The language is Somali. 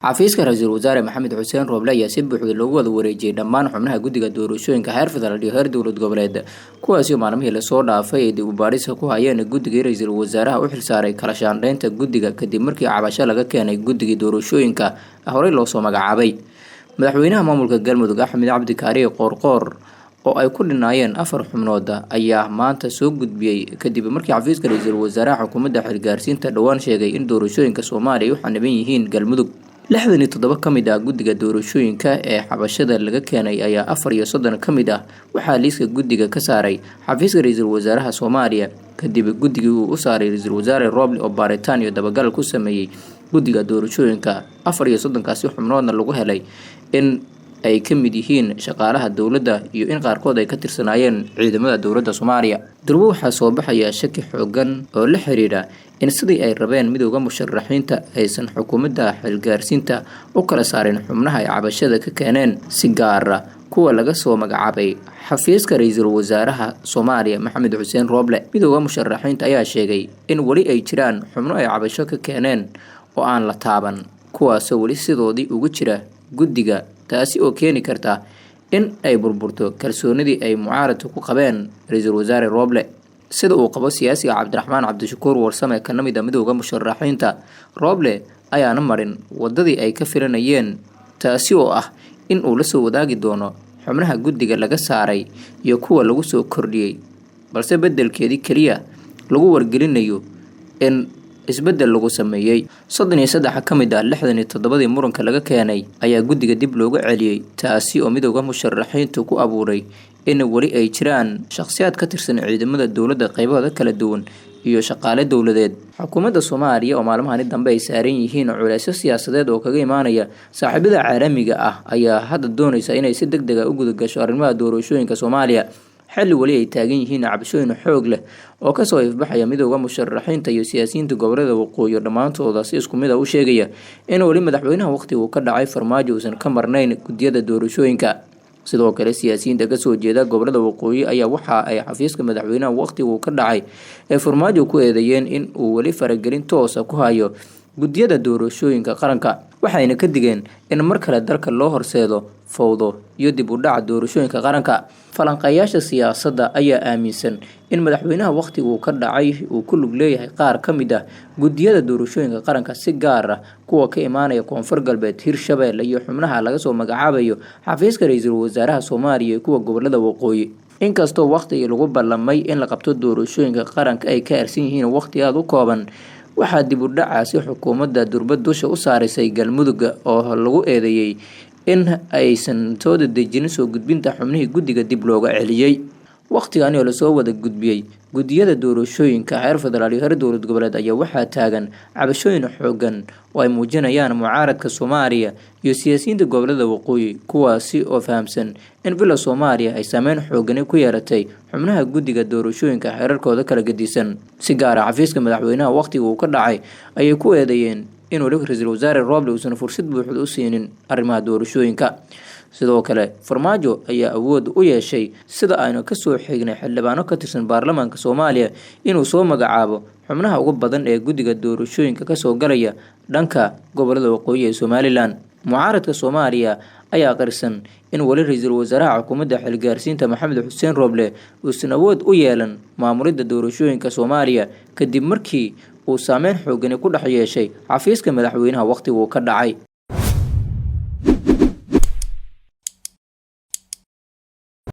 xafiiska ra'iisul wasaare Maxamed Xuseen Rooble ayaa si buuxda loogu wada wareejiyay dhammaan xubnaha guddiga doorashooyinka heer federaal iyo heer dowlad goboleed kuwaasi oo maalmihii la soo dhaafay ay dib u baadhis ku hayeen guddiga ra'iisul wasaaraha u xilsaaray kala shaandhaynta guddiga kadib markii cabasho laga keenay guddiga doorashooyinka horey loo soo magacaabay madaxweynaha maamulka Galmudug Axmed Cabdi Kaariye Qoorqoor oo ay ku dhinaayeen 4 xubnood ayaa maanta soo gudbiyay kadib markii xafiiska ra'iisul wasaaraha xukuumadda xilgaarsiinta dhawaan sheegay in doorashooyinka Soomaaliya u xaniban yihiin Galmudug 67 kamid ah guddiga doorashooyinka ee xabashada laga keenay ayaa 34 kamid ah waxaa liiska guddiga ka saaray xafiiska ra'iisul wasaaraha Soomaaliya kadib guddigii uu u saaray ra'iisul wasaare Rooble oo baaritaan iyo dabagal ku sameeyay guddiga doorashooyinka 34 kaasi xubnoodna lagu helay in ay ka mid yihiin shaqaalaha dawladda iyo in qaarkood ay ka tirsanaayeen ciidamada dawladda Soomaaliya durbo waxaa soo baxaya shaki xoogan oo la xiriira in sidii ay rabeen midowga musharaxiinta aysan xukuumadda xilgaarsiinta u kala saarin xubnaha ay cabashada ka keeneen si gaar ah kuwa laga soo magacaabay xafiiska ra'iisul wasaaraha Soomaaliya Maxamed Xuseen Rooble midowga musharaxiinta ayaa sheegay in wali ay jiraan xubno ay cabasho ka keeneen oo aan la taaban kuwaas oo wali sidoodii ugu jira guddiga taasi oo keeni karta in ay burburto kalsoonidii ay mucaaradku ku qabeen ra'iisul wasaare Rooble sida uu qabo siyaasiga Cabdiraxmaan Cabdishakuur Warsame ka mid ah midowga musharaxiinta Rooble ayaana marin wadadii ay ka filanayeen taasi oo ah in uu la soo wadaagi doono xubnaha guddiga laga saaray iyo kuwa lagu soo kordhiyay balse bedelkeedii kaliya lagu wargelinayo in isbedel lagu sameeyay 33 kamid ah 67 muranka laga keenay ayaa guddiga dib loogu celiyay taasi oo midowga musharaxiintu ku abuuray in wali ay jiraan shakhsiyaad ka tirsan ciidamada dawladda qaybahooda kala duwan iyo shaqaale dawladeed xukuumadda Soomaaliya oo maalmahan dambe ay saaran yihiin culeysyo siyaasadeed oo kaga imaanaya saaxiibada caalamiga ah ayaa hadda doonaysa inay si degdeg ah u gudagasho arrimaha doorashooyinka Soomaaliya xilli wali ay taagan yihiin cabashooyin xoog leh oo ka soo ifbaxaya midowga musharaxiinta iyo siyaasiyiinta gobolada waqooyi dhamaantooda si isku mid ah u sheegaya in wali madaxweynaha waqtiga uu ka dhacay farmaajo uusan ka marnayn guddiyada doorashooyinka sidoo kale siyaasiyiinta ka soo jeeda gobolada waqooyi ayaa waxa ay xafiiska madaxweynaha waqtiga uu ka dhacay ee farmaajo ku eedeeyeen in uu wali faragelin toos ah ku hayo guddiyada doorashooyinka qaranka waxayna ka digeen in mar kale dalka loo horseedo fowdo iyo dib u dhac doorashooyinka qaranka falanqayaasha siyaasadda ayaa aaminsan in madaxweynaha waqtiga uu ka dhacay uu ku lug leeyahay qaar ka mid ah guddiyada doorashooyinka qaranka si gaar ah kuwa ka imaanaya Koonfur Galbeed Hirshabelle iyo xubnaha laga soo magacaabayo xafiiska ra'iisul wasaaraha Soomaaliya kuwa gobolada waqooyi inkastoo waqtiga lagu ballamay in la qabto doorashooyinka qaranka ay ka arsan yihiin waqti aad u kooban waxaa dib u dhacaasi xukuumadda durbad dusha u saarisay Galmudug oo lagu eedeeyay in aysan soo dedejin soo gudbinta xubnihii guddiga dib looga celiyay waqtigan oo la soo wada gudbiyay guddiyada doorashooyinka heer federaal iyo heer dowlad goboleed ayaa waxaa taagan cabashooyin xoogan oo ay muujinayaan mucaaradka Soomaaliya iyo siyaasiyiinta gobolada waqooyi kuwaasi oo fahamsan in bila Soomaaliya ay saameyn xoogan ku yeelatay xubnaha guddiga doorashooyinka heerarkooda kala gedisan si gaar ah xafiiska madaxweynaha waqtiga uu ka dhacay ayay ku eedeeyeen in uu ra'iisul wasaare Rooble uusan fursad buuxda u siinin arrimaha doorashooyinka sidoo kale farmaajo ayaa awood u yeeshay sida aynu ka soo xignay xildhibaano ka tirsan baarlamaanka Soomaaliya inuu soo magacaabo xubnaha ugu badan ee guddiga doorashooyinka ka soo galaya dhanka gobolada waqooyi ee Somaliland mucaaradka Soomaaliya ayaa qarsan in wali ra'iisul wasaaraha xukuumadda xilgaarsiinta Maxamed Xuseen Rooble uusan awood u yeelan maamulidda doorashooyinka Soomaaliya kadib markii uu saameyn xoogan ku dhex yeeshay xafiiska madaxweynaha waqtiga uu ka dhacay